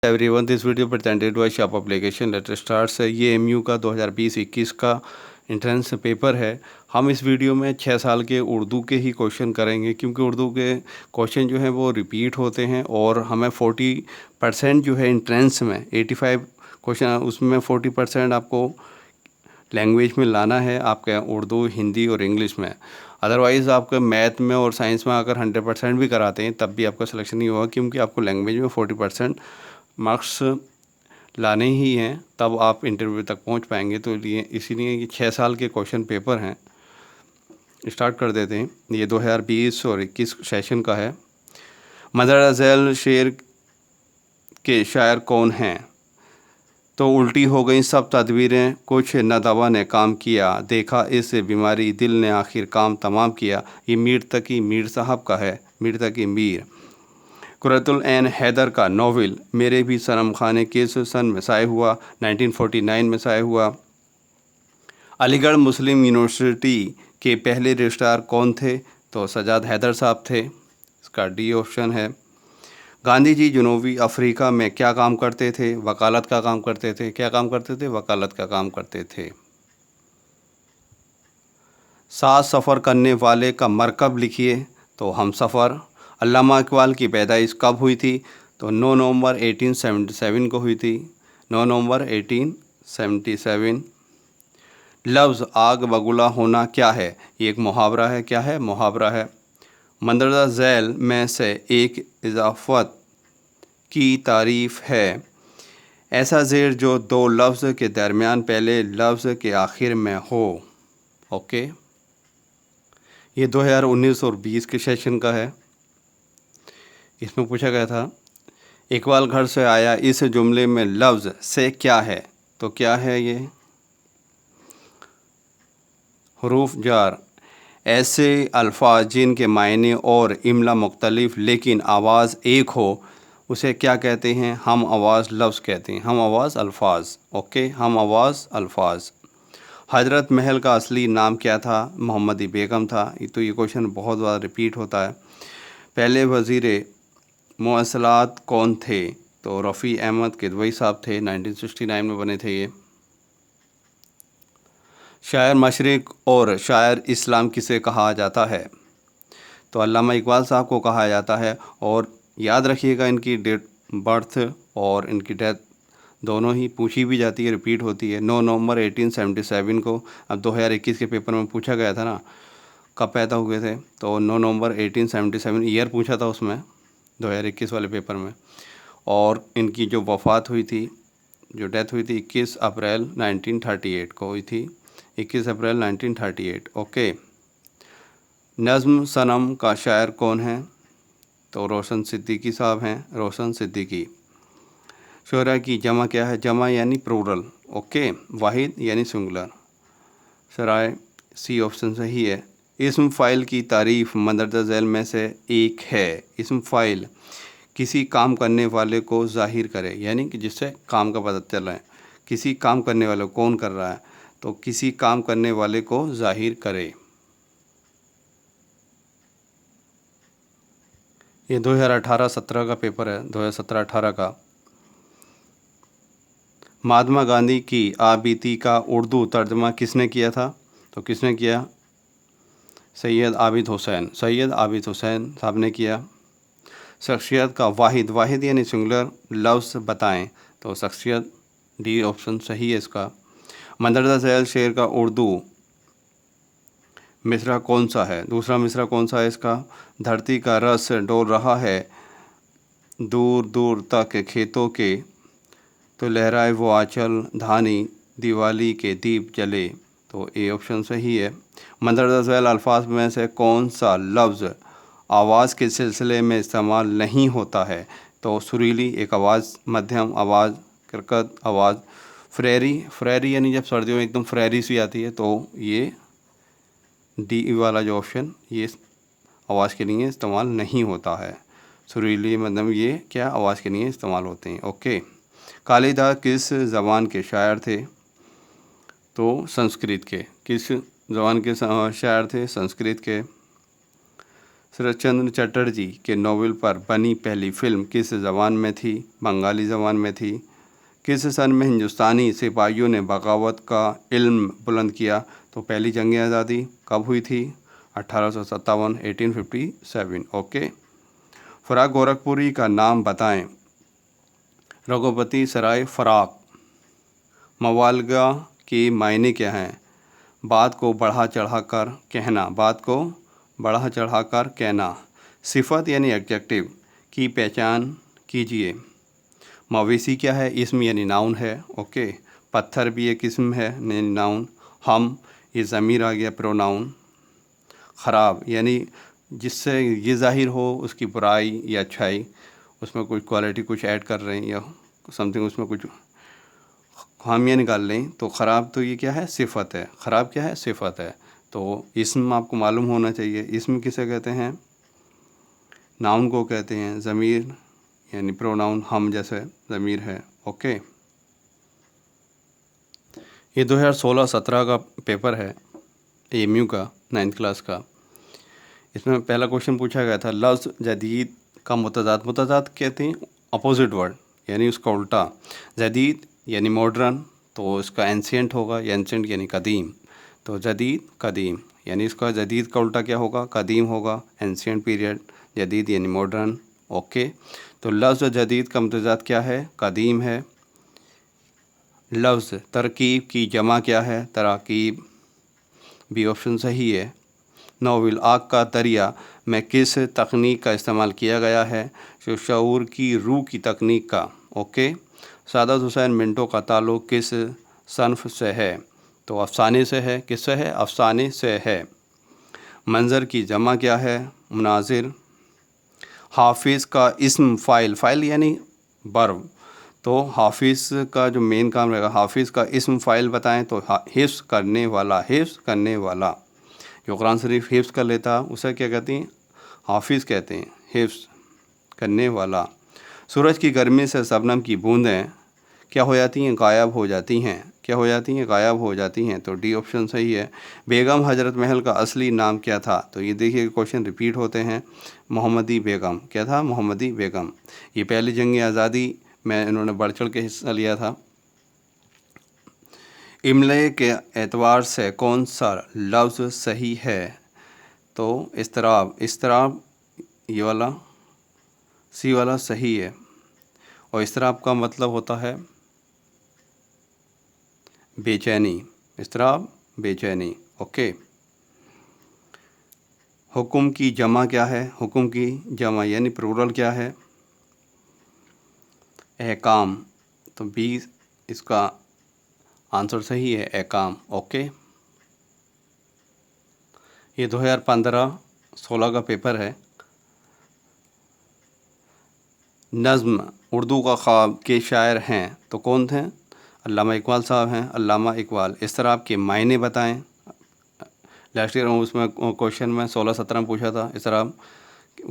Everyone, this video presented by shop application. Let start से ये MU का 2020-21 का एंट्रेंस पेपर है। हम इस वीडियो में 6 साल के उर्दू के ही क्वेश्चन करेंगे, क्योंकि उर्दू के क्वेश्चन जो हैं वो रिपीट होते हैं और हमें 40% जो है एंट्रेंस में 85 क्वेश्चन, उसमें 40% आपको लैंग्वेज में लाना है, आपके उर्दू, हिंदी और इंग्लिश में। अदरवाइज़ आपके मैथ में और साइंस में अगर 100% भी कराते हैं तब भी आपका सिलेक्शन नहीं होगा, क्योंकि आपको लैंग्वेज में 40% मार्क्स लाने ही हैं, तब आप इंटरव्यू तक पहुंच पाएंगे। तो लिए इसीलिए ये 6 साल के क्वेश्चन पेपर हैं। स्टार्ट कर देते हैं। ये 2020 और 21 सेशन का है। मदर झैल शेर के शायर कौन हैं? तो उल्टी हो गई सब तदबीरें, कुछ न दवा ने काम किया, देखा इस बीमारी दिल ने आखिर काम तमाम किया। ये मीर तकी मीर साहब का है, मीर तकी मीर। कुरतुल ऐन हैदर का नॉवल मेरे भी सनम खाने किस सन में शाये हुआ? 1949 में शाये हुआ। अलीगढ़ मुस्लिम यूनिवर्सिटी के पहले रजिस्ट्रार कौन थे? तो सजाद हैदर साहब थे। इसका डी ऑप्शन है। गांधी जी जनूबी अफ्रीका में क्या काम करते थे? वकालत का काम करते थे। क्या काम करते थे? वकालत का काम करते थे। 7 सफ़र करने वाले का मरकब लिखिए। तो हम सफ़र। अल्लामा इकबाल की पैदाइश कब हुई थी? तो 9 नवंबर 1877 को हुई थी। 9 नवंबर 1877। लफ्ज़ आग बगुला होना क्या है? ये एक मुहावरा है। क्या है? मुहावरा है। मंदरजा झैल में से एक इजाफत की तारीफ़ है। ऐसा ज़ेर जो दो लफ्ज़ के दरमियान पहले लफ्ज़ के आखिर में हो। ओके, ये 2019 और 20 के सेशन का है। इसमें पूछा गया था, इकबाल घर से आया, इस जुमले में लफ्ज़ से क्या है? तो क्या है ये? हुरूफ जार। ऐसे अल्फाज जिनके मायने और इमला मुख्तलिफ लेकिन आवाज़ एक हो, उसे क्या कहते हैं? हम आवाज़ लफ्ज़ कहते हैं। हम आवाज़ अल्फाज। ओके, हम आवाज़ अल्फाज। हजरत महल का असली नाम क्या था? मोहम्मदी बेगम था। तो ये क्वेश्चन बहुत बार रिपीट होता है। पहले वज़ीर मौसलात कौन थे? तो रफ़ी अहमद किदवई साहब थे। 1969 में बने थे ये। शायर मशरिक़ और शायर इस्लाम किसे कहा जाता है? तो अल्लामा इकबाल साहब को कहा जाता है। और याद रखिएगा, इनकी डेट बर्थ और इनकी डेथ दोनों ही पूछी भी जाती है, रिपीट होती है। 9 नवंबर 1877 को। अब 2021 के पेपर में पूछा गया था ना, कब पैदा हुए थे? तो 9 नवंबर 1877 ईयर पूछा था उसमें, 2021 वाले पेपर में। और इनकी जो वफ़ात हुई थी, जो डेथ हुई थी, 21 अप्रैल 1938 को हुई थी। 21 अप्रैल 1938। ओके। नज़्म सनम का शायर कौन है? तो रोशन सिद्दीकी साहब हैं, रोशन सिद्दीकी। शुरा की जमा क्या है? जमा यानी प्लूरल। ओके, वाहिद यानी सिंगुलर। सराय सी ऑप्शन सही है। इस्म फ़ाइल की तारीफ़ मंदरजा झैल में से एक है। इस्म फ़ाइल किसी काम करने वाले को ज़ाहिर करे, यानी कि जिससे काम का पता चला है। किसी काम करने वाले को कौन कर रहा है? तो किसी काम करने वाले को ज़ाहिर करे। ये 2018-17 का पेपर है, 2017-18 का। महात्मा गांधी की आबीती का उर्दू तर्जमा किसने किया था? तो किसने किया? सैयद आबिद हुसैन। सैयद आबिद हुसैन साहब ने किया। शख्सियत का वाहिद, वाहिद यानी सिंगुलर, लफ्ज़ बताएं। तो शख्सियत, डी ऑप्शन सही है इसका। मंदरजा झैल शेर का उर्दू मिसरा कौन सा है? दूसरा मिसरा कौन सा है इसका? धरती का रस डोल रहा है दूर दूर तक खेतों के, तो लहराए वो आंचल धानी, दिवाली के दीप जले। तो ए ऑप्शन सही है। मंदरजा झैल अल्फाज में से कौन सा लफ्ज़ आवाज़ के सिलसिले में इस्तेमाल नहीं होता है? तो सुरीली एक आवाज़, मध्यम आवाज़, करकत आवाज़, फ्रेरी। फ्रेरी यानी जब सर्दियों में एकदम फ्रेरी सी आती है, तो ये डी वाला जो ऑप्शन, ये आवाज़ के लिए इस्तेमाल नहीं होता है। सुरीली मध्यम ये क्या आवाज़ के लिए इस्तेमाल होते हैं। ओके। कालिदास किस ज़बान के शायर थे? तो संस्कृत के। किस ज़बान के शायर थे? संस्कृत के। शरत चंद्र चटर्जी के नोवेल पर बनी पहली फिल्म किस ज़बान में थी? बंगाली ज़बान में थी। किस सन में हिंदुस्तानी सिपाहियों ने बगावत का इल्म बुलंद किया? तो पहली जंग आज़ादी कब हुई थी? 1857, 1857। ओके। फराक गोरखपुरी का नाम बताएं। रघुपति सराय फराक। मवालगा के मायने क्या हैं? बात को बढ़ा चढ़ाकर कहना, बात को बढ़ा चढ़ाकर कहना। सिफत यानी एडजेक्टिव की पहचान कीजिए। मवेशी क्या है? इस्म यानी नाउन है। ओके। पत्थर भी एक इस्म है, नाउन। हम, ये ज़मीर आ गया, प्रोनाउन। ख़राब यानी जिससे ये ज़ाहिर हो उसकी बुराई या अच्छाई, उसमें कुछ क्वालिटी कुछ ऐड कर रहे हैं या समथिंग, उसमें कुछ खामियाँ निकाल लें तो ख़राब, तो ये क्या है? सिफत है। ख़राब क्या है? सिफत है। तो इस्म आपको मालूम होना चाहिए। इस्म किसे कहते हैं? नाउन को कहते हैं। ज़मीर यानी प्रोनाउन, हम जैसे ज़मीर है। ओके। ये 2016-17 का पेपर है, एएमयू का, 9th क्लास का। इसमें पहला क्वेश्चन पूछा गया था, लफ्ज़ जदीद का मुतज़ाद। मुतज़ाद कहते हैं अपोजिट वर्ड, यानी उसका उल्टा। जदीद यानी मॉडर्न, तो इसका एंशिएंट होगा, एंशिएंट यानी कदीम। तो जदीद कदीम, यानी इसका जदीद का उल्टा क्या होगा? कदीम होगा, एंशिएंट पीरियड। जदीद यानी मॉडर्न। ओके। तो लफ्ज़ जदीद का मुतज़ाद क्या है? कदीम है। लफ्ज़ तरकीब की जमा क्या है? तराकीब। बी ऑप्शन सही है। नोवेल आग का दरिया में किस तकनीक का इस्तेमाल किया गया है? जो शऊर की रूह की तकनीक का। ओके। सादत हुसैन मिंटो का ताल्लुक़ किस सन्फ़ से है? तो अफ़साने से है। किससे है? अफ़साने से है। मंज़र की जमा क्या है? मुनाज़िर। हाफिज़ का इस्म फ़ाइल, फ़ाइल यानी वर्ब, तो हाफिज़ का जो मेन काम रहेगा, हाफिज़ का इस्म फ़ाइल बताएं तो हिफ्ज़ करने वाला, हिफ्ज़ करने वाला। जो कुरान शरीफ हिफ्ज़ कर लेता उसे क्या कहते हैं? हाफिज़ कहते हैं, हिफ्ज़ करने वाला। सूरज की गर्मी से शबनम की बूंदें क्या हो जाती हैं? गायब हो जाती हैं। क्या हो जाती हैं? गायब हो जाती हैं। तो डी ऑप्शन सही है। बेगम हजरत महल का असली नाम क्या था? तो ये देखिए क्वेश्चन रिपीट होते हैं। मोहम्मदी बेगम। क्या था? मोहम्मदी बेगम। ये पहली जंग आज़ादी में इन्होंने बढ़ चढ़ के हिस्सा लिया था। इमले के एतबार से कौन सा लफ्ज़ सही है? तो इस्तराब, इस्तराब ये वाला, सी वाला सही है। और इस्तराब का मतलब होता है बेचैनी। इस्तराब, बेचैनी। ओके। हुक्म की जमा क्या है? हुक्म की जमा यानी प्लूरल क्या है? एहकाम। तो बी इसका आंसर सही है, एहकाम। ओके। ये 2015-16 का पेपर है। नज़्म उर्दू का ख्वाब के शायर हैं तो कौन थे? अल्लामा इकबाल साहब हैं, अल्लामा इकबाल। इस्तराब के मायने बताएं। लास्ट ईयर उसमें क्वेश्चन में 16-17 में पूछा था इस्तराब,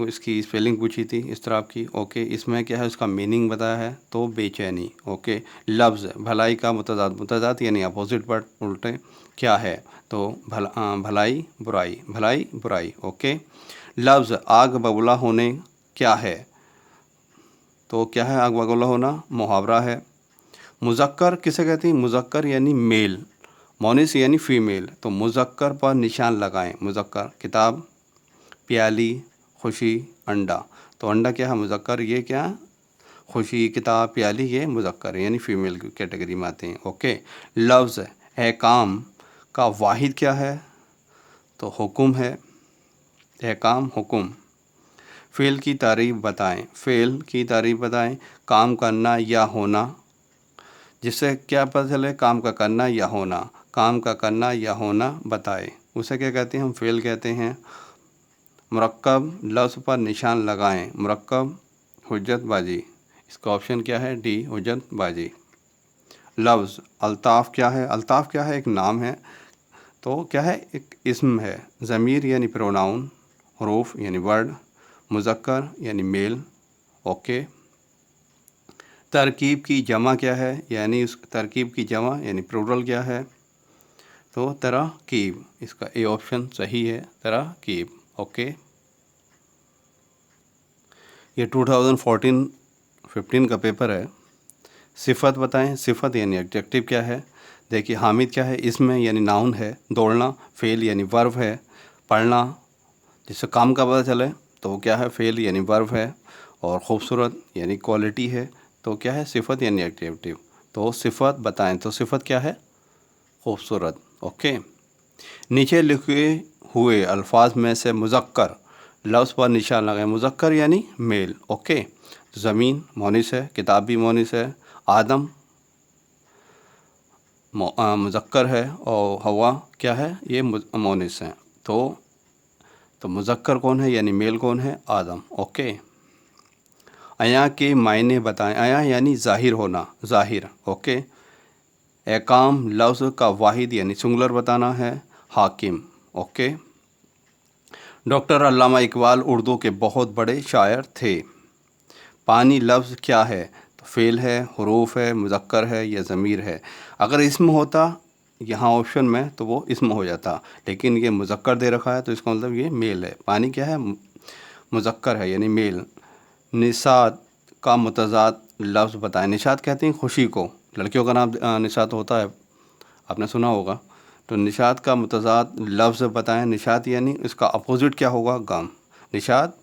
इसकी स्पेलिंग पूछी थी इस्तराब की। ओके। इसमें क्या है? उसका मीनिंग बताया है, तो बेचैनी। ओके। लफ्ज़ भलाई का मुतज़ाद, मुतज़ाद यानी अपोजिट वर्ड, उल्टे क्या है? तो भलाई बुराई, भलाई बुराई। ओके। लफ्ज़ आग बबूला होने क्या है? तो क्या है आग बबूला होना? मुहावरा है। मुज़क्कर किसे कहते हैं? मुज़क्कर यानी मेल, मोनिस यानी फ़ीमेल। तो मुज़क्कर पर निशान लगाएं। मुज़क्कर किताब, प्याली, खुशी, अंडा। तो अंडा क्या है? मुज़क्कर। ये क्या? खुशी, किताब, प्याली, ये मुज़क्कर यानी फ़ीमेल की कैटेगरी में आते हैं। ओके। लफ्ज़ एहकाम का वाहिद क्या है? तो हुक्म है। एहकाम, हुक्म। फ़ेल की तारीफ़ बताएं। फ़ेल की तारीफ़ बताएं। काम करना या होना, जिससे क्या पता चले? काम का करना या होना। काम का करना या होना बताए, उसे क्या कहते हैं? हम फ़ेल कहते हैं। मुरक्कब लफ्ज़ पर निशान लगाएं। मुरक्कब हुज्जतबाजी। इसका ऑप्शन क्या है? डी, हुज्जतबाजी। लफ्ज़ अल्ताफ़ क्या है? अल्ताफ़ क्या है? एक नाम है। तो क्या है? एक इस्म है। ज़मीर यानी प्रोनाउन, हरूफ यानी वर्ड, मुज़क्कर यानी मेल। ओके। तरकीब की जमा क्या है? यानी उस तरकीब की जमा यानी प्लूरल क्या है? तो तराकीब। इसका ए ऑप्शन सही है, तराकीब। ओके। ये 2014-15 का पेपर है। सिफत बताएं, सिफत यानी एडजेक्टिव क्या है। देखिए हामिद क्या है, इसमें यानी नाउन है। दौड़ना फेल यानी वर्ब है। पढ़ना जिससे काम का पता चले तो वो क्या है, फेल यानी वर्ब है। और खूबसूरत यानी क्वालिटी है, तो क्या है, सिफत यानी एडजेक्टिव। तो सिफत बताएं, तो सिफत क्या है, खूबसूरत। ओके, नीचे लिखे हुए अल्फाज में से मुज़क्कर लफ्ज़ पर निशान लगाएं। मुज़क्कर यानी मेल। ओके, ज़मीन मोनिस है, किताब भी मोनिस है, आदम मुज़क्कर है और हवा क्या है, ये मोनिस है। तो मुज़क्कर कौन है यानी मेल कौन है, आदम। ओके, अया के मायने बताएं। अया यानी ज़ाहिर होना, ज़ाहिर। ओके, एकाम लफ्ज़ का वाहिद यानी सिंगुलर बताना है, हाकिम। ओके, डॉक्टर अल्लामा इकबाल उर्दू के बहुत बड़े शायर थे। पानी लफ्ज़ क्या है, तो फ़ेल है, हुरूफ है, मुज़क्कर है या ज़मीर है। अगर इसम होता यहाँ ऑप्शन में तो वो इसम हो जाता, लेकिन ये मुज़क्कर दे रखा है तो इसका मतलब ये मेल है। पानी क्या है, मुज़क्कर है यानी मेल। निशात का मुतज़ाद लफ्ज़ बताएं। निशात कहते हैं खुशी को, लड़कियों का नाम निशात होता है, आपने सुना होगा। तो निशात का मुतज़ाद लफ्ज़ बताएं। निशात यानी इसका अपोजिट क्या होगा, गम। निशात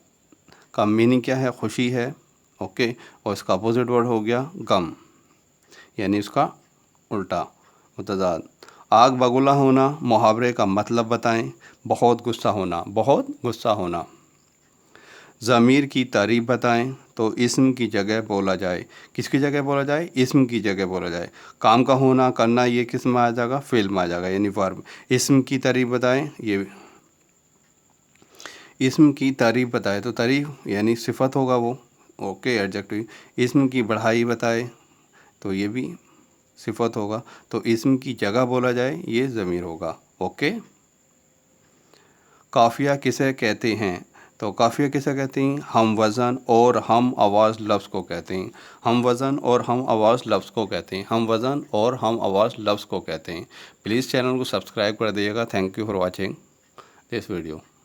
का मीनिंग क्या है, खुशी है। ओके, और इसका अपोजिट वर्ड हो गया गम, यानी इसका उल्टा, मुतज़ाद। आग बगुला होना मुहावरे का मतलब बताएं। बहुत गुस्सा होना, बहुत गुस्सा होना। ज़मीर की तारीफ़ बताएं, तो इस्म की जगह बोला जाए। किसकी जगह बोला जाए, इस्म की जगह बोला जाए। काम का होना, करना, ये किस में आ जाएगा, फ़िल में आ जाएगा यानी वर्ब। इस्म की तारीफ़ बताएं, ये इस्म की तारीफ़ बताए, तो तारीफ़ यानी सिफत होगा वो। Okay, adjective. इस्म की बढ़ाई बताए, तो ये भी सिफत होगा। तो इस्म की जगह बोला जाए, ये ज़मीर होगा। ओके, काफ़िया किसे कहते हैं, तो काफ़िया किसे कहते हैं, हम वज़न और हम आवाज़ लफ्ज़ को कहते हैं। हम वज़न और हम आवाज़ लफ्ज़ को कहते हैं। हम वज़न और हम आवाज़ लफ्ज़ को कहते हैं। प्लीज़ चैनल को सब्सक्राइब कर दीजिएगा। Thank you for watching this video.